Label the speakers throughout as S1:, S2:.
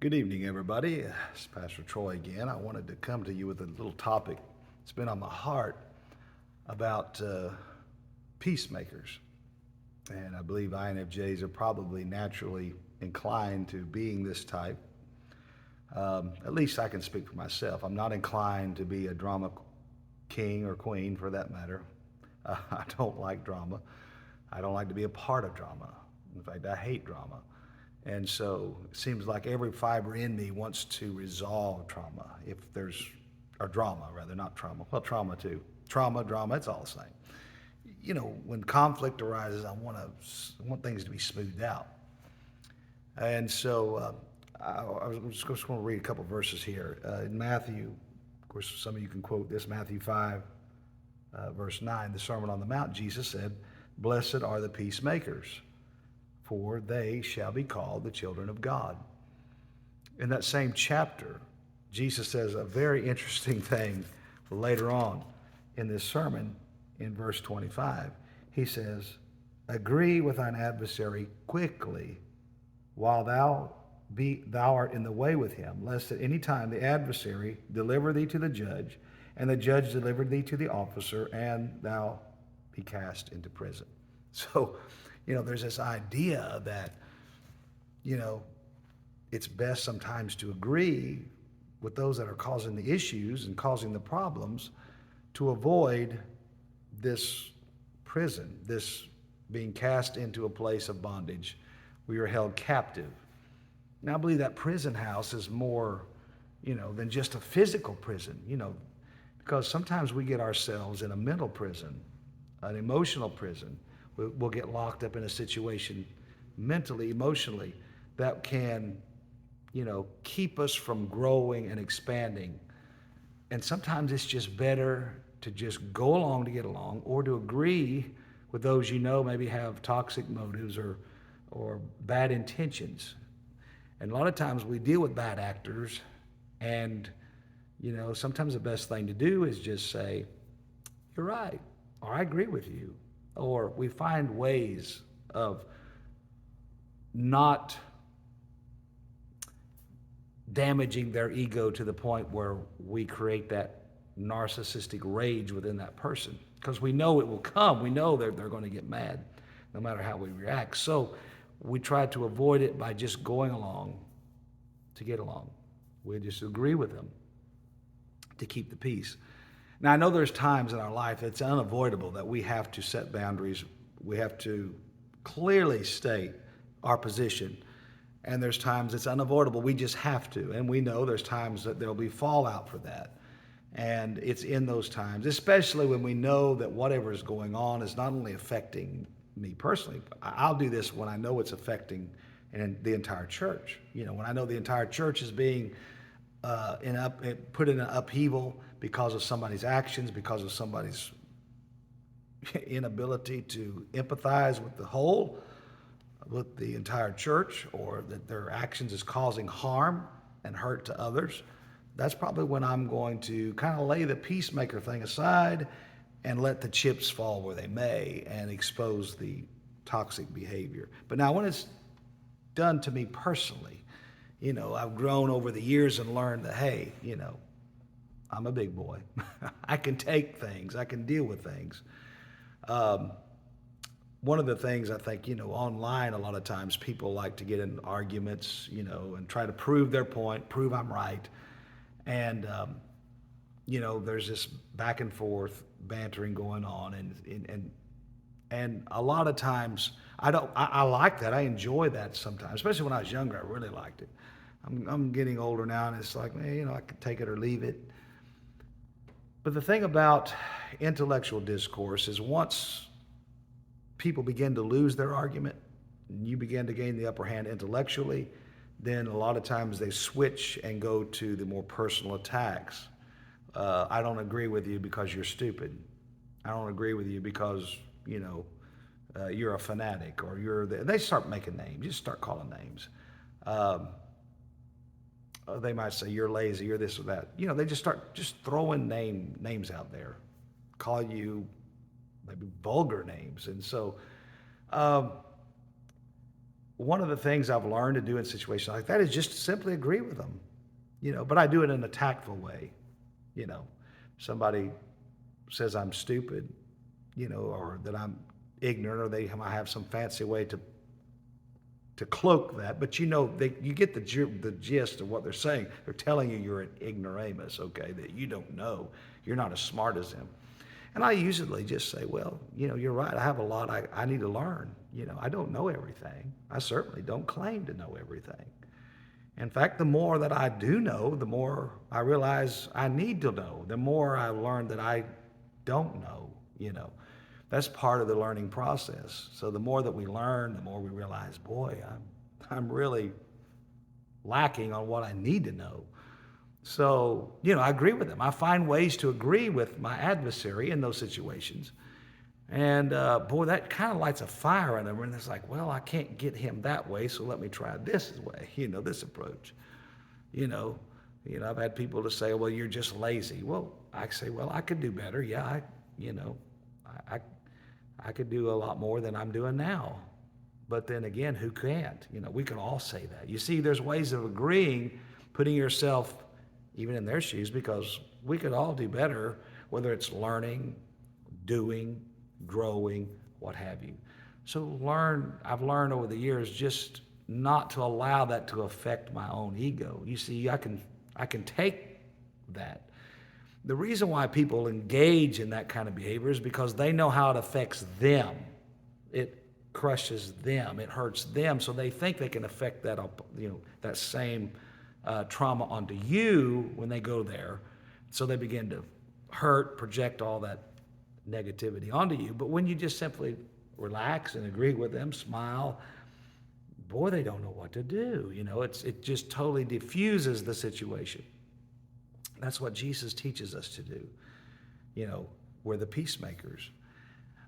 S1: Good evening, everybody. It's Pastor Troy again. I wanted to come to you with a little topic that's been on my heart about peacemakers. And I believe INFJs are probably naturally inclined to being this type. At least I can speak for myself. I'm not inclined to be a drama king or queen for that matter. I don't like drama. I don't like to be a part of drama. In fact, I hate drama. And so it seems like every fiber in me wants to resolve trauma. If there's, or drama rather, not trauma. Well, trauma too. Trauma, drama, it's all the same. You know, when conflict arises, I want things to be smoothed out. And so I was just going to read a couple verses here. In Matthew, of course, some of you can quote this, Matthew 5, verse 9, the Sermon on the Mount, Jesus said, "Blessed are the peacemakers, for they shall be called the children of God." In that same chapter, Jesus says a very interesting thing later on in this sermon in verse 25. He says, "Agree with thine adversary quickly while thou art in the way with him, lest at any time the adversary deliver thee to the judge, and the judge deliver thee to the officer, and thou be cast into prison." So, there's this idea that, it's best sometimes to agree with those that are causing the issues and causing the problems to avoid this prison, this being cast into a place of bondage where you're held captive. Now, I believe that prison house is more, than just a physical prison, because sometimes we get ourselves in a mental prison, an emotional prison. We'll get locked up in a situation mentally, emotionally, that can, keep us from growing and expanding. And sometimes it's just better to just go along to get along, or to agree with those maybe have toxic motives or bad intentions. And a lot of times we deal with bad actors, and, sometimes the best thing to do is just say, "You're right," or "I agree with you." Or we find ways of not damaging their ego to the point where we create that narcissistic rage within that person. Because we know it will come. We know they're going to get mad no matter how we react. So we try to avoid it by just going along to get along. We just agree with them to keep the peace. Now, I know there's times in our life it's unavoidable that we have to set boundaries. We have to clearly state our position. And there's times it's unavoidable. We just have to. And we know there's times that there'll be fallout for that. And it's in those times, especially when we know that whatever is going on is not only affecting me personally. I'll do this when I know it's affecting the entire church. When I know the entire church is being put in an upheaval because of somebody's actions, because of somebody's inability to empathize with with the entire church, or that their actions is causing harm and hurt to others. That's probably when I'm going to kind of lay the peacemaker thing aside and let the chips fall where they may and expose the toxic behavior. But now when it's done to me personally, I've grown over the years and learned that, hey, I'm a big boy. I can take things. I can deal with things. One of the things I think, online a lot of times people like to get in arguments, and try to prove their point, prove I'm right. And, there's this back and forth bantering going on. And a lot of times I like that. I enjoy that sometimes, especially when I was younger. I really liked it. I'm getting older now, and it's like, man, I could take it or leave it. But the thing about intellectual discourse is once people begin to lose their argument, and you begin to gain the upper hand intellectually, then a lot of times they switch and go to the more personal attacks. I don't agree with you because you're stupid. I don't agree with you because, you're a fanatic, or they start making names. Just start calling names. They might say you're lazy, you're this or that. They just start throwing names out there, call you maybe vulgar names. And so one of the things I've learned to do in situations like that is just simply agree with them, but I do it in a tactful way. You know, somebody says I'm stupid, or that I'm ignorant, or they might have some fancy way to cloak that, but you get the gist of what they're saying. They're telling you you're an ignoramus, okay, that you don't know, you're not as smart as them. And I usually just say, well, you're right. I have a lot I need to learn. I don't know everything. I certainly don't claim to know everything. In fact, the more that I do know, the more I realize I need to know. The more I learn that I don't know. That's part of the learning process. So the more that we learn, the more we realize, boy, I'm really lacking on what I need to know. So, I agree with them. I find ways to agree with my adversary in those situations. And boy, that kind of lights a fire in them. And it's like, well, I can't get him that way, so let me try this way, this approach. You know, I've had people to say, well, you're just lazy. Well, I say, well, I could do better. Yeah, I I could do a lot more than I'm doing now. But then again, who can't? We can all say that. You see, there's ways of agreeing, putting yourself even in their shoes, because we could all do better, whether it's learning, doing, growing, what have you. So I've learned over the years just not to allow that to affect my own ego. You see, I can take that. The reason why people engage in that kind of behavior is because they know how it affects them. It crushes them. It hurts them. So they think they can affect that, that same trauma onto you when they go there. So they begin to hurt, project all that negativity onto you. But when you just simply relax and agree with them, smile, boy, they don't know what to do. It just totally diffuses the situation. That's what Jesus teaches us to do. We're the peacemakers.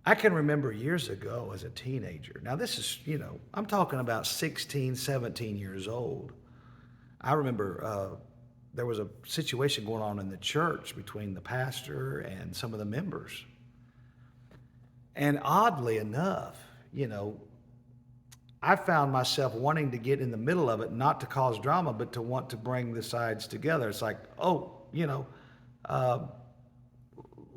S1: I can remember years ago as a teenager. Now this is, I'm talking about 16, 17 years old. I remember there was a situation going on in the church between the pastor and some of the members. And oddly enough, I found myself wanting to get in the middle of it, not to cause drama, but to want to bring the sides together. It's like,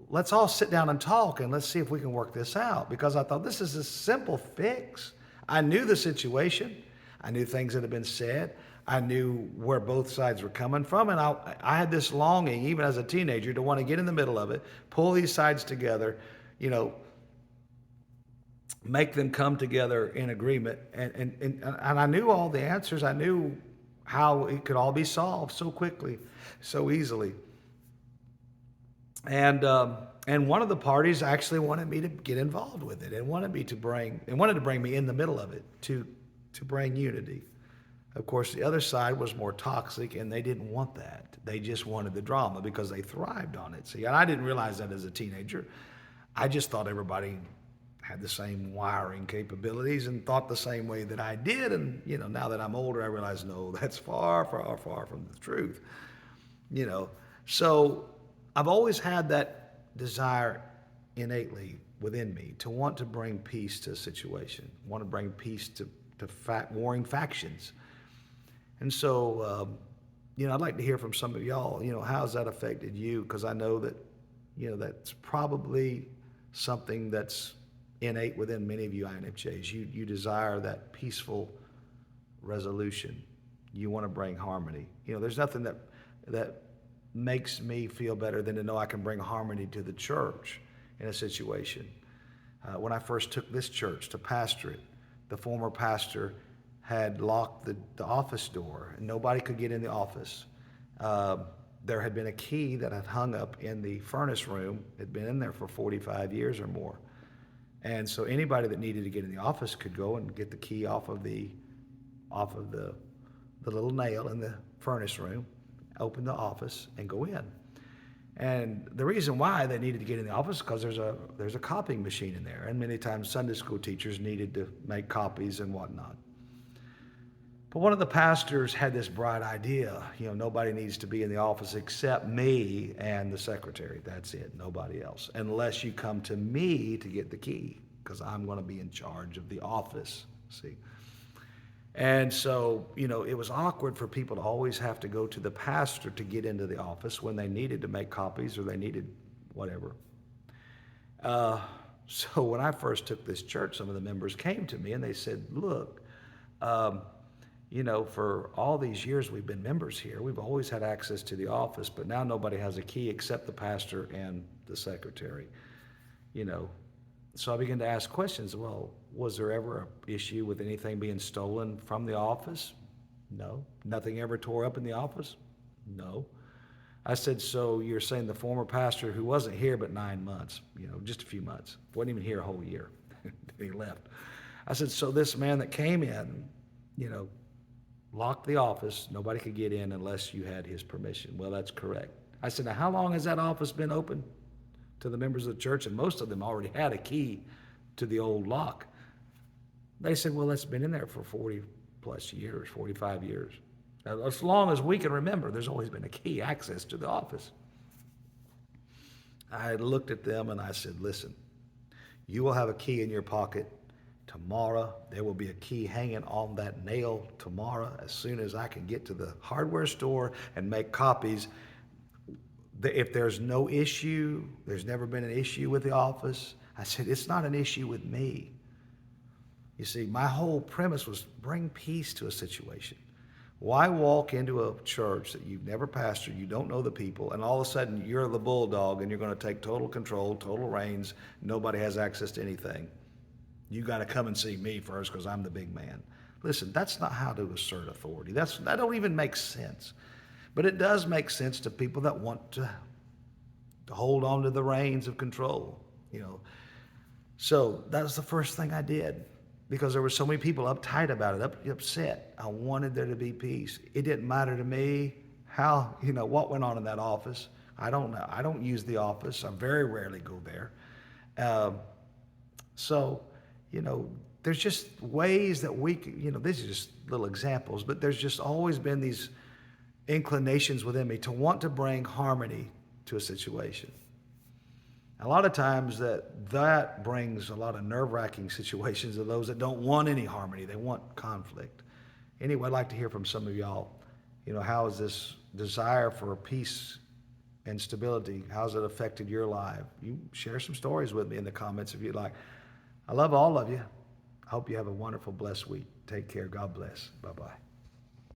S1: let's all sit down and talk and let's see if we can work this out. Because I thought this is a simple fix. I knew the situation. I knew things that had been said. I knew where both sides were coming from. And I had this longing, even as a teenager, to want to get in the middle of it, pull these sides together, make them come together in agreement. And I knew all the answers. I knew how it could all be solved so quickly, so easily. And one of the parties actually wanted me to get involved with it and wanted to bring me in the middle of it to bring unity. Of course, the other side was more toxic, and they didn't want that. They just wanted the drama because they thrived on it. See, and I didn't realize that as a teenager. I just thought everybody had the same wiring capabilities and thought the same way that I did. And, now that I'm older, I realize, no, that's far, far, far from the truth. So I've always had that desire innately within me to want to bring peace to a situation, want to bring peace to warring factions. And so, I'd like to hear from some of y'all, how's that affected you? Because I know that, that's probably something that's innate within many of you INFJs. You desire that peaceful resolution. You want to bring harmony. There's nothing that makes me feel better than to know I can bring harmony to the church in a situation. When I first took this church to pastor it, the former pastor had locked the office door, and nobody could get in the office. There had been a key that had hung up in the furnace room. It had been in there for 45 years or more. And so anybody that needed to get in the office could go and get the key off of the little nail in the furnace room, open the office, and go in. And the reason why they needed to get in the office is because there's a copying machine in there, and many times Sunday school teachers needed to make copies and whatnot. But one of the pastors had this bright idea, nobody needs to be in the office except me and the secretary. That's it, nobody else, unless you come to me to get the key, because I'm going to be in charge of the office, see. And so, it was awkward for people to always have to go to the pastor to get into the office when they needed to make copies or they needed whatever. Uh, so when I first took this church, some of the members came to me and they said, look, um, for all these years we've been members here, we've always had access to the office, but now nobody has a key except the pastor and the secretary. You know, so I began to ask questions. Well, was there ever an issue with anything being stolen from the office? No. Nothing ever tore up in the office? No. I said, so you're saying the former pastor who wasn't here but 9 months, just a few months, wasn't even here a whole year, he left. I said, so this man that came in, locked the office, nobody could get in unless you had his permission. Well, that's correct. I said, now how long has that office been open to the members of the church? And most of them already had a key to the old lock. They said, well, it's been in there for 40 plus years, 45 years. As long as we can remember, there's always been a key access to the office. I looked at them and I said, listen, you will have a key in your pocket tomorrow. There will be a key hanging on that nail tomorrow. As soon as I can get to the hardware store and make copies, if there's no issue, there's never been an issue with the office. I said, it's not an issue with me. You see, my whole premise was bring peace to a situation. Why walk into a church that you've never pastored, you don't know the people, and all of a sudden you're the bulldog and you're going to take total control, total reins, nobody has access to anything. You got to come and see me first because I'm the big man. Listen, that's not how to assert authority. That don't even make sense. But it does make sense to people that want to hold on to the reins of control, So that was the first thing I did, because there were so many people uptight about it, upset. I wanted there to be peace. It didn't matter to me how, what went on in that office. I don't know. I don't use the office. I very rarely go there. So, there's just ways that we can, these are just little examples, but there's just always been these inclinations within me to want to bring harmony to a situation. A lot of times that brings a lot of nerve-wracking situations to those that don't want any harmony. They want conflict. Anyway, I'd like to hear from some of y'all. How has this desire for peace and stability, how's it affected your life? You share some stories with me in the comments if you'd like. I love all of you. I hope you have a wonderful, blessed week. Take care. God bless. Bye-bye.